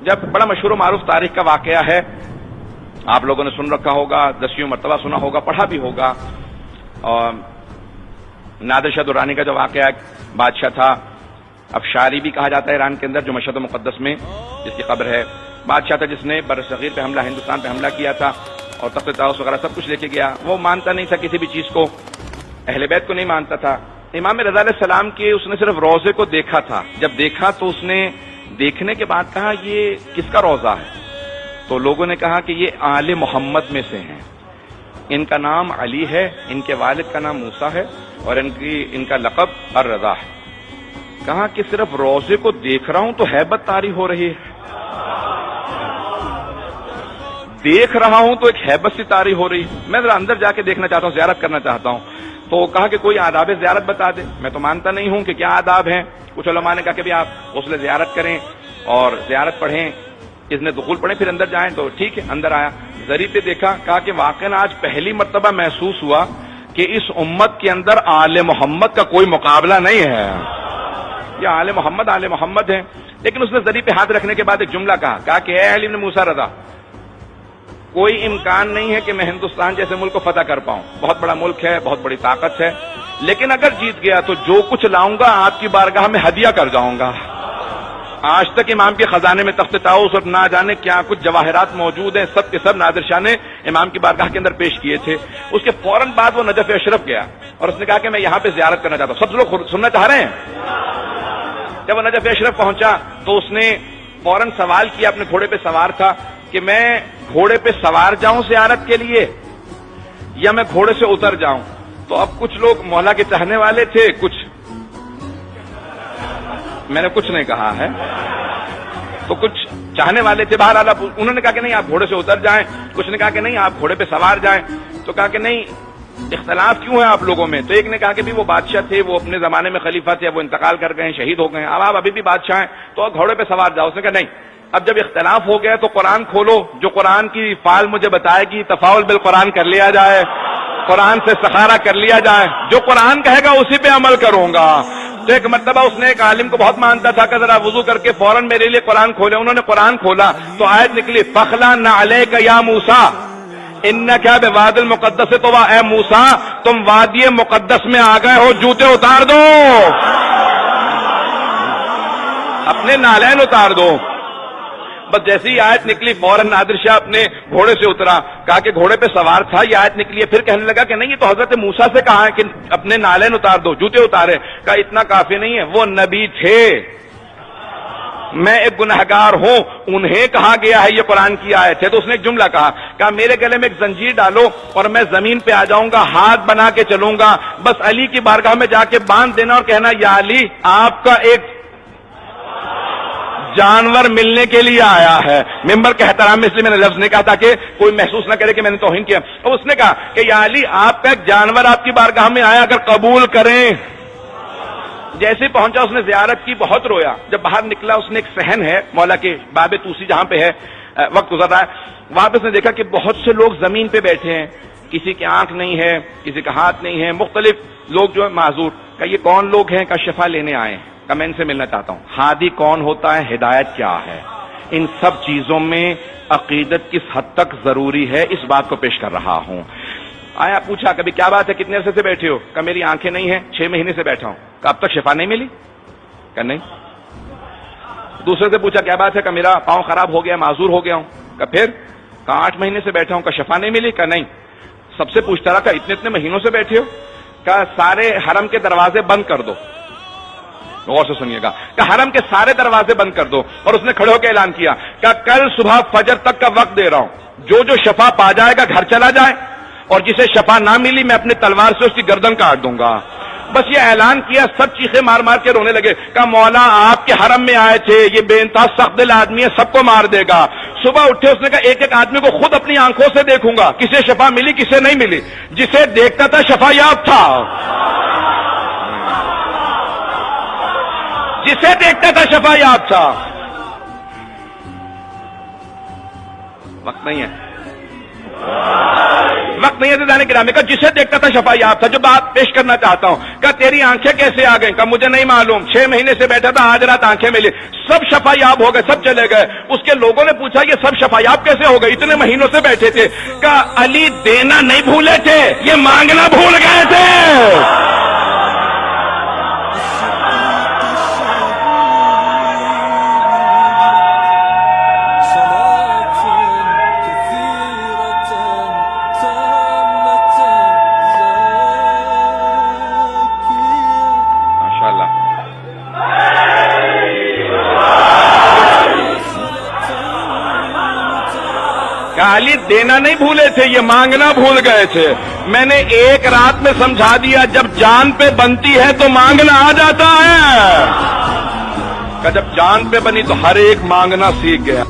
جب بڑا مشہور و معروف تاریخ کا واقعہ ہے، آپ لوگوں نے سن رکھا ہوگا، 10ویں مرتبہ سنا ہوگا، پڑھا بھی ہوگا. اور نادر شاہ درانی کا جو واقعہ بادشاہ تھا، افشاری بھی کہا جاتا ہے ایران کے اندر، جو مشہد مقدس میں جس کی قبر ہے. بادشاہ تھا جس نے برصغیر پہ حملہ، ہندوستان پہ حملہ کیا تھا اور تخت طاؤس وغیرہ سب کچھ لے کے گیا. وہ مانتا نہیں تھا کسی بھی چیز کو، اہل بیت کو نہیں مانتا تھا. امام رضا علیہ السلام کے اس نے صرف روضے کو دیکھا تھا. جب دیکھا تو اس نے دیکھنے کے بعد کہا یہ کس کا روضہ ہے؟ تو لوگوں نے کہا کہ یہ آل محمد میں سے ہیں، ان کا نام علی ہے، ان کے والد کا نام موسیٰ ہے اور ان کا لقب الرضا ہے. کہا کہ صرف روضے کو دیکھ رہا ہوں تو ہیبت طاری ہو رہی ہے، دیکھ رہا ہوں تو ایک ہیبت سی طاری ہو رہی ہے. میں ذرا اندر جا کے دیکھنا چاہتا ہوں، زیارت کرنا چاہتا ہوں. تو کہا کہ کوئی آداب زیارت بتا دے. میں تو مانتا نہیں ہوں کہ کیا آداب ہیں. کچھ علماء نے کہا کہ بھی آپ غسل زیارت کریں اور زیارت پڑھیں، اذن دخول پڑھیں، پھر اندر جائیں. تو ٹھیک ہے، اندر آیا، ذریعے پہ دیکھا، کہا کہ واقعا آج پہلی مرتبہ محسوس ہوا کہ اس امت کے اندر آل محمد کا کوئی مقابلہ نہیں ہے. یہ آل محمد ہیں. لیکن اس نے ذریعے پہ ہاتھ رکھنے کے بعد ایک جملہ کہا کہ اے علی بن موسیٰ رضا، کوئی امکان نہیں ہے کہ میں ہندوستان جیسے ملک کو فتح کر پاؤں. بہت بڑا ملک ہے، بہت بڑی طاقت ہے، لیکن اگر جیت گیا تو جو کچھ لاؤں گا آپ کی بارگاہ میں ہدیہ کر جاؤں گا. آج تک امام کے خزانے میں تخت طاؤس اور نہ جانے کیا کچھ جواہرات موجود ہیں، سب کے سب نادر شاہ نے امام کی بارگاہ کے اندر پیش کیے تھے. اس کے فوراً بعد وہ نجف اشرف گیا اور اس نے کہا کہ میں یہاں پہ زیارت کرنا چاہتا ہوں. سب لوگ سننا چاہ رہے ہیں؟ جب وہ نجف اشرف پہنچا تو اس نے فوراً سوال کیا، اپنے گھوڑے پہ سوار تھا، کہ میں گھوڑے پہ سوار جاؤں زیارت کے لیے یا میں گھوڑے سے اتر جاؤں؟ تو اب کچھ لوگ مولا کے چاہنے والے تھے، کچھ میں نے کچھ نہیں کہا ہے، تو کچھ چاہنے والے تھے. بہرحال انہوں نے کہا کہ نہیں آپ گھوڑے سے اتر جائیں، کچھ نے کہا کہ نہیں آپ گھوڑے پہ سوار جائیں. تو کہا کہ نہیں، اختلاف کیوں ہے آپ لوگوں میں؟ تو ایک نے کہا کہ بھی وہ بادشاہ تھے، وہ اپنے زمانے میں خلیفہ تھے، وہ انتقال کر گئے ہیں، شہید ہو گئے ہیں، اب آپ ابھی بھی بادشاہ ہیں تو گھوڑے پہ سوار جاؤ. اس نے کہا نہیں، اب جب اختلاف ہو گیا تو قرآن کھولو، جو قرآن کی فعال مجھے بتائے گی تفاعل بالقرآن کر لیا جائے، قرآن سے استخارہ کر لیا جائے، جو قرآن کہے گا اسی پہ عمل کروں گا. تو ایک مرتبہ اس نے ایک عالم کو بہت مانتا تھا کہ ذرا وضو کر کے فوراً میرے لیے قرآن کھولے. انہوں نے قرآن کھولا تو آیت نکلی فَخْلَعْ نَعْلَيْكَ يَا مُوسَىٰ اِنَّكَ بِوَادِ الْمُقَدَّسِ طُوَىٰ. اے موسیٰ تم وادی مقدس میں آ گئے ہو، جوتے اتار دو، اپنے نالین اتار دو. بس جیسی ہی آیت نکلی فوراً نادر شاہ اپنے گھوڑے سے اترا. کہا کہ گھوڑے پہ سوار تھا، یہ آیت نکلی ہے. پھر کہنے لگا کہ نہیں، یہ تو حضرت موسیٰ سے کہا ہے کہ اپنے نالین اتار دو، جوتے اتارے. کہا اتنا کافی نہیں ہے، وہ نبی تھے، میں ایک گنہگار ہوں، انہیں کہا گیا ہے یہ قرآن کی آیت ہے. تو اس نے ایک جملہ کہا میرے گلے میں ایک زنجیر ڈالو اور میں زمین پہ آ جاؤں گا، ہاتھ بنا کے چلوں گا، بس علی کی بارگاہ میں جا کے باندھ دینا اور کہنا یا علی آپ کا ایک جانور ملنے کے لیے آیا ہے. ممبر کے احترام میں اس لیے میں نے لفظ نہیں کہا تاکہ کوئی محسوس نہ کرے کہ میں نے توہین کیا. اور اس نے کہا کہ یا علی آپ کا ایک جانور آپ کی بارگاہ میں آیا، اگر قبول کریں. جیسے پہنچا اس نے زیارت کی، بہت رویا. جب باہر نکلا اس نے ایک صحن ہے مولا کے باب توسی جہاں پہ ہے وقت گزر رہا ہے، وہاں پہ اس نے دیکھا کہ بہت سے لوگ زمین پہ بیٹھے ہیں، کسی کی آنکھ نہیں ہے، کسی کا ہاتھ نہیں ہے، مختلف لوگ جو ہے معذور. کہ یہ کون لوگ ہیں؟ کا شفا لینے آئے ہیں. کہ میں ان سے ملنا چاہتا ہوں. ہادی کون ہوتا ہے؟ ہدایت کیا ہے؟ ان سب چیزوں میں عقیدت کس حد تک ضروری ہے، اس بات کو پیش کر رہا ہوں. آیا پوچھا کبھی کیا بات ہے، کتنے عرصے سے بیٹھے ہو؟ کہ میری آنکھیں نہیں ہیں، 6 مہینے سے بیٹھا ہوں. کہ اب تک شفا نہیں ملی؟ کہ نہیں. دوسرے سے پوچھا کیا بات ہے؟ کہ میرا پاؤں خراب ہو گیا، معذور ہو گیا ہوں. کہ پھر؟ کہ 8 مہینے سے بیٹھا ہوں. کہ شفا نہیں ملی؟ کہ نہیں. سب سے پوچھتا رہا کہ اتنے مہینوں سے بیٹھے ہو؟ کہ سارے حرم کے دروازے بند کر دو. غور سے سنیے گا. کہ حرم کے سارے دروازے بند کر دو. اور اس نے کھڑے ہو کے اعلان کیا کہ کل صبح فجر تک کا وقت دے رہا ہوں، جو شفا پا جائے گا گھر چلا جائے، اور جسے شفا نہ ملی میں اپنے تلوار سے اس کی گردن کاٹ دوں گا. بس یہ اعلان کیا، سب چیخیں مار مار کے رونے لگے. کہ مولا آپ کے حرم میں آئے تھے، یہ بے انتہا سخت دل آدمی ہے، سب کو مار دے گا. صبح اٹھے اس نے کہا ایک ایک آدمی کو خود اپنی آنکھوں سے دیکھوں گا، کسے شفا ملی کسے نہیں ملی. جسے دیکھتا تھا شفا یاب تھا، جسے دیکھتا تھا شفا یاب تھا. وقت نہیں ہے. وقت نہیں ہے جانے گرامی کا جسے دیکھتا تھا شفایاب تھا. جو بات پیش کرنا چاہتا ہوں کہ تیری آنکھیں کیسے آ گئیں؟ کہ مجھے نہیں معلوم, 6 مہینے سے بیٹھا تھا, آج رات آنکھیں ملی. سب شفایاب ہو گئے, سب چلے گئے. اس کے لوگوں نے پوچھا یہ سب شفایاب کیسے ہو گئے, اتنے مہینوں سے بیٹھے تھے؟ کہ علی دینا نہیں بھولے تھے, یہ مانگنا بھول گئے تھے. علی دینا نہیں بھولے تھے, یہ مانگنا بھول گئے تھے. میں نے ایک رات میں سمجھا دیا, جب جان پہ بنتی ہے تو مانگنا آ جاتا ہے. کہ جب جان پہ بنی تو ہر ایک مانگنا سیکھ گیا.